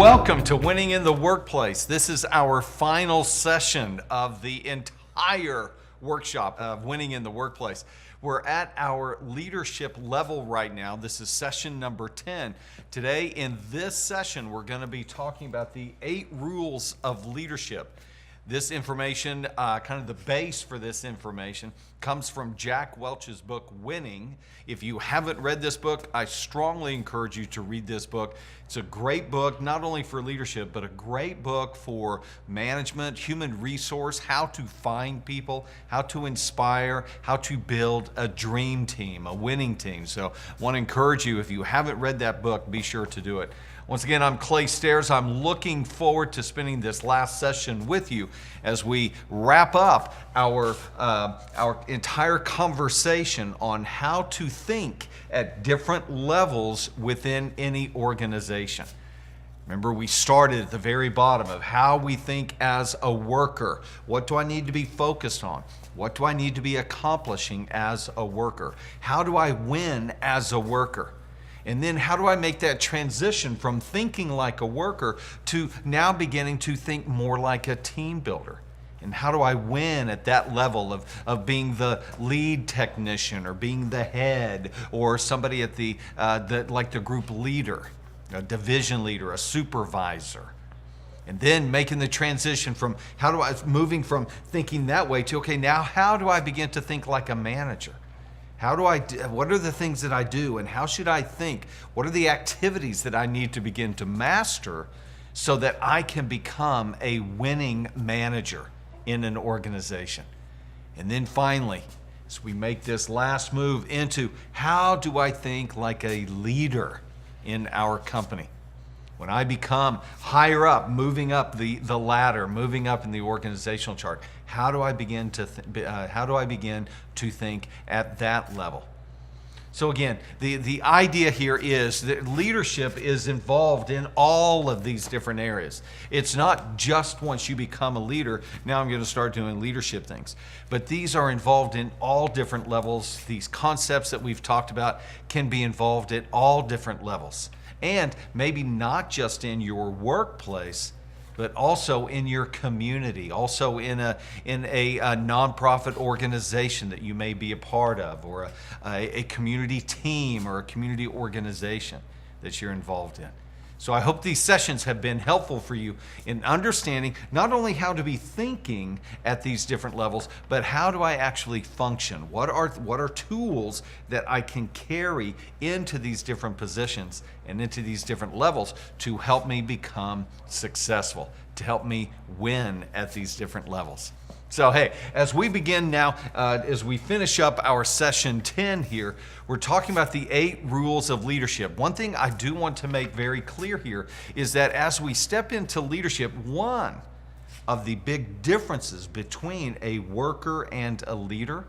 Welcome to Winning in the Workplace. This is our final session of the entire workshop of Winning in the Workplace. We're at our leadership level right now. This is session number 10. Today in this session, we're going to be talking about the 8 rules of leadership. This information, kind of the base for this information, comes from Jack Welch's book, Winning. If you haven't read this book, I strongly encourage you to read this book. It's a great book, not only for leadership, but a great book for management, human resource, how to find people, how to inspire, how to build a dream team, a winning team. So I want to encourage you, if you haven't read that book, be sure to do it. Once again, I'm Clay Staires. I'm looking forward to spending this last session with you as we wrap up our entire conversation on how to think at different levels within any organization. Remember, we started at the very bottom of how we think as a worker. What do I need to be focused on? What do I need to be accomplishing as a worker? How do I win as a worker? And then how do I make that transition from thinking like a worker to now beginning to think more like a team builder? And how do I win at that level of being the lead technician or being the head or somebody at like the group leader, a division leader, a supervisor? And then making the transition from moving from thinking that way to, okay, now how do I begin to think like a manager? What are the things that I do, and how should I think? What are the activities that I need to begin to master so that I can become a winning manager in an organization? And then finally, as we make this last move into how do I think like a leader in our company? When I become higher up, moving up the ladder, moving up in the organizational chart, how do I begin to think at that level? So again, the idea here is that leadership is involved in all of these different areas. It's not just once you become a leader, now I'm going to start doing leadership things. But these are involved in all different levels. These concepts that we've talked about can be involved at all different levels. And maybe not just in your workplace, but also in your community, also in a nonprofit organization that you may be a part of, or a community team or a community organization that you're involved in. So I hope these sessions have been helpful for you in understanding not only how to be thinking at these different levels, but how do I actually function? What are tools that I can carry into these different positions and into these different levels to help me become successful, to help me win at these different levels? So hey, as we begin now, as we finish up our session 10 here, we're talking about the 8 rules of leadership. One thing I do want to make very clear here is that as we step into leadership, one of the big differences between a worker and a leader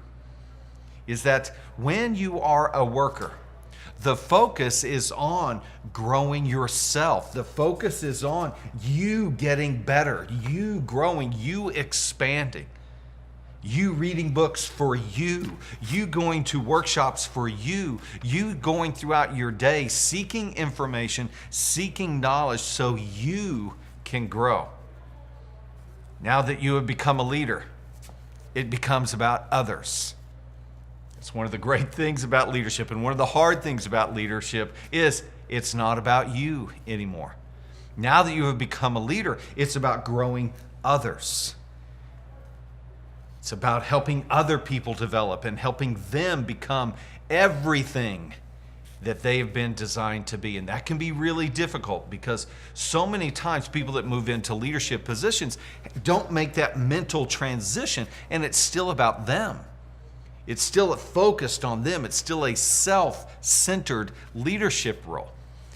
is that when you are a worker, the focus is on growing yourself. The focus is on you getting better, you growing, you expanding, you reading books for you, you going to workshops for you, you going throughout your day seeking information, seeking knowledge so you can grow. Now that you have become a leader, it becomes about others. It's one of the great things about leadership, and one of the hard things about leadership is it's not about you anymore. Now that you have become a leader, it's about growing others. It's about helping other people develop and helping them become everything that they have been designed to be. And that can be really difficult because so many times people that move into leadership positions don't make that mental transition, and it's still about them. It's still focused on them. It's still a self-centered leadership role.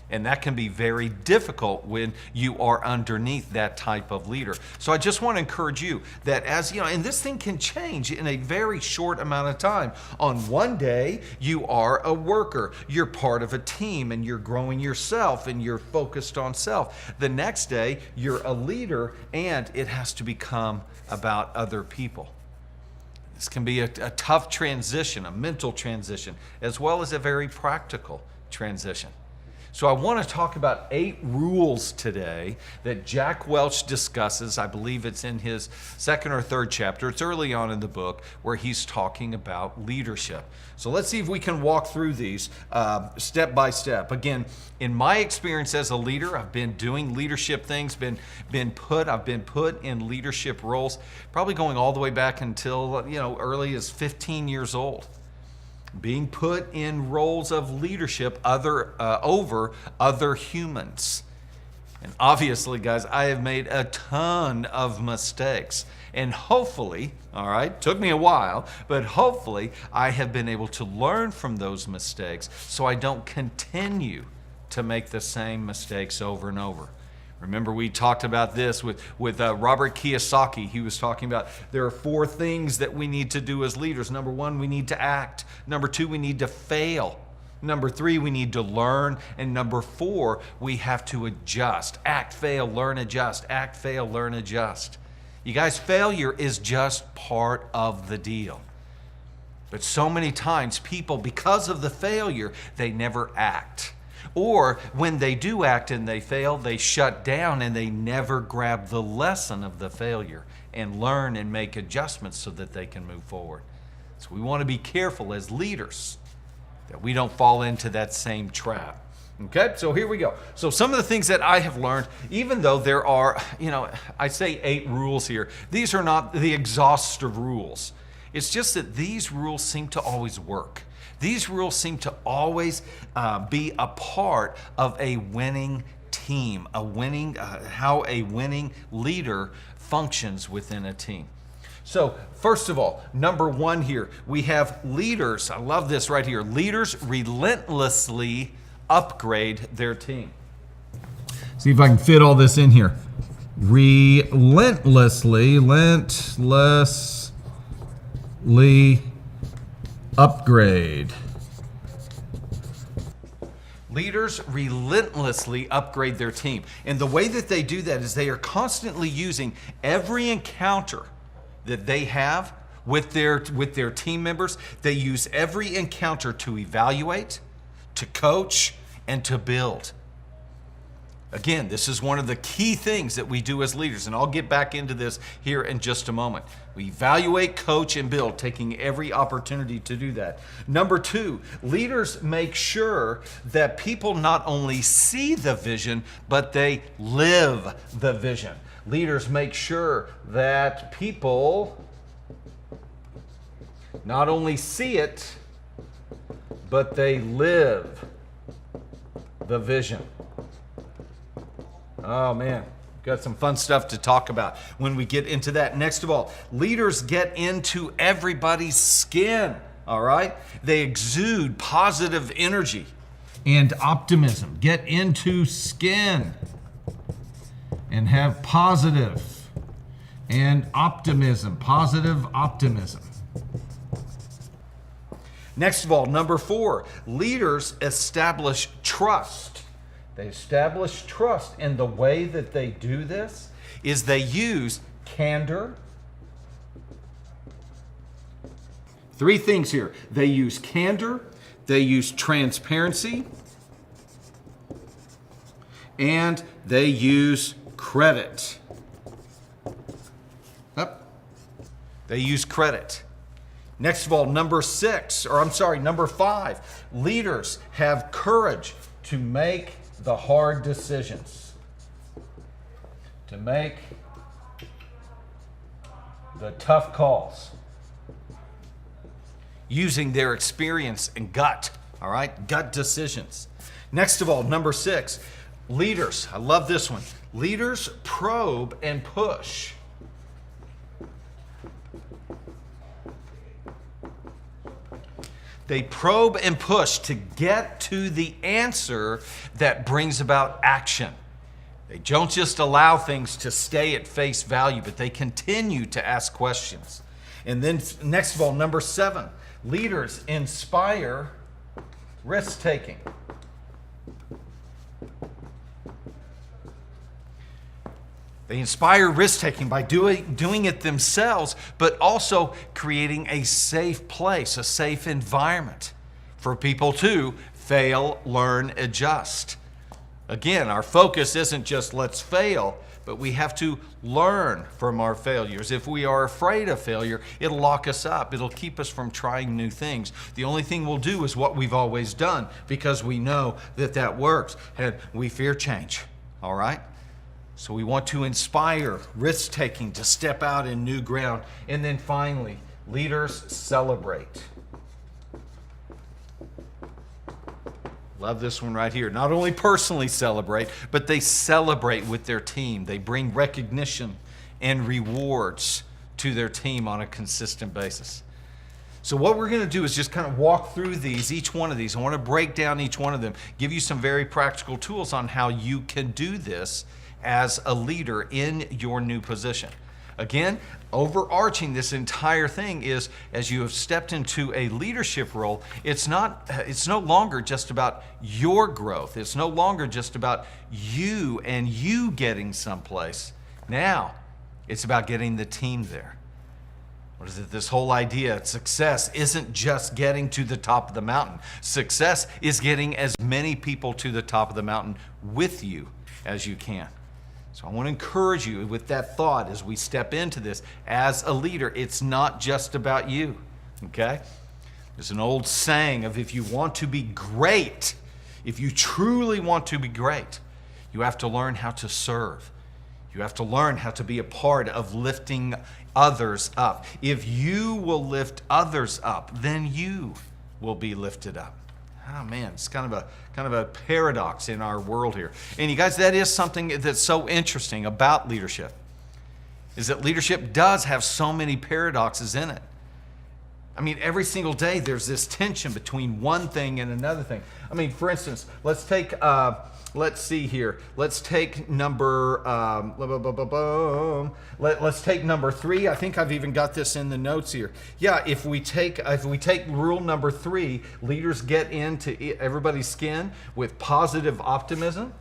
And that can be very difficult when you are underneath that type of leader. So I just want to encourage you that and this thing can change in a very short amount of time. On one day, you are a worker. You're part of a team and you're growing yourself and you're focused on self. The next day, you're a leader and it has to become about other people. This can be a tough transition, a mental transition, as well as a very practical transition. So I want to talk about 8 rules today that Jack Welch discusses. I believe it's in his 2nd or 3rd chapter. It's early on in the book where he's talking about leadership. So let's see if we can walk through these step by step. Again, in my experience as a leader, I've been doing leadership things, I've been put in leadership roles, probably going all the way back until early as 15 years old. Being put in roles of leadership over other humans. And obviously, guys, I have made a ton of mistakes. And hopefully, all right, took me a while, but hopefully I have been able to learn from those mistakes so I don't continue to make the same mistakes over and over. Remember, we talked about this with Robert Kiyosaki. He was talking about there are 4 things that we need to do as leaders. Number 1, we need to act. Number 2, we need to fail. Number 3, we need to learn. And number 4, we have to adjust. Act, fail, learn, adjust. Act, fail, learn, adjust. You guys, failure is just part of the deal. But so many times people, because of the failure, they never act. Or when they do act and they fail, they shut down and they never grab the lesson of the failure and learn and make adjustments so that they can move forward. So we want to be careful as leaders that we don't fall into that same trap. Okay, so here we go. So some of the things that I have learned, even though there are, I say 8 rules here, these are not the exhaustive rules. It's just that these rules seem to always work. These rules seem to always be a part of a winning team, how a winning leader functions within a team. So first of all, number 1 here, we have leaders. I love this right here. Leaders relentlessly upgrade their team. See if I can fit all this in here. Relentlessly upgrade. Leaders relentlessly upgrade their team. And the way that they do that is they are constantly using every encounter that they have with their team members. They use every encounter to evaluate, to coach, and to build. Again, this is one of the key things that we do as leaders, and I'll get back into this here in just a moment. We evaluate, coach, and build, taking every opportunity to do that. Number 2, leaders make sure that people not only see the vision, but they live the vision. Leaders make sure that people not only see it, but they live the vision. Oh man, got some fun stuff to talk about when we get into that. Next of all, leaders get into everybody's skin, all right? They exude positive energy and optimism. Get into skin and have positive and optimism, positive optimism. Next of all, number 4, leaders establish trust. They establish trust, and the way that they do this is they use candor. 3 things here. They use candor, they use transparency, and they use credit. They use credit. Next of all, number 5, leaders have courage to make the hard decisions, to make the tough calls, using their experience and gut, all right? Gut decisions. Next of all, number 6, leaders, I love this one. Leaders probe and push. They probe and push to get to the answer that brings about action. They don't just allow things to stay at face value, but they continue to ask questions. And then next of all, number 7, leaders inspire risk-taking. They inspire risk-taking by doing it themselves, but also creating a safe place, a safe environment for people to fail, learn, adjust. Again, our focus isn't just let's fail, but we have to learn from our failures. If we are afraid of failure, it'll lock us up. It'll keep us from trying new things. The only thing we'll do is what we've always done because we know that that works, and we fear change. All right? So we want to inspire risk-taking to step out in new ground. And then finally, leaders celebrate. Love this one right here. Not only personally celebrate, but they celebrate with their team. They bring recognition and rewards to their team on a consistent basis. So what we're going to do is just kind of walk through these, each one of these. I want to break down each one of them, give you some very practical tools on how you can do this as a leader in your new position. Again, overarching this entire thing is, as you have stepped into a leadership role, it's no longer just about your growth. It's no longer just about you and you getting someplace. Now, it's about getting the team there. What is it? This whole idea, success isn't just getting to the top of the mountain. Success is getting as many people to the top of the mountain with you as you can. So I want to encourage you with that thought as we step into this. As a leader, it's not just about you, okay? There's an old saying of if you want to be great, if you truly want to be great, you have to learn how to serve. You have to learn how to be a part of lifting others up. If you will lift others up, then you will be lifted up. Oh man, it's kind of a paradox in our world here. And you guys, that is something that's so interesting about leadership, is that leadership does have so many paradoxes in it. I mean, every single day there's this tension between one thing and another thing. I mean, for instance, let's take let's see here. Let's take number let's take number 3. I think I've even got this in the notes here. Yeah, if we take rule number 3, leaders get into everybody's skin with positive optimism,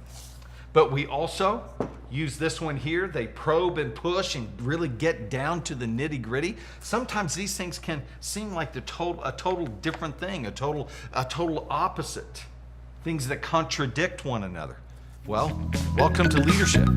but we also use this one here. They probe and push and really get down to the nitty-gritty. Sometimes these things can seem like a total different thing, a total opposite. Things that contradict one another. Well, welcome to leadership.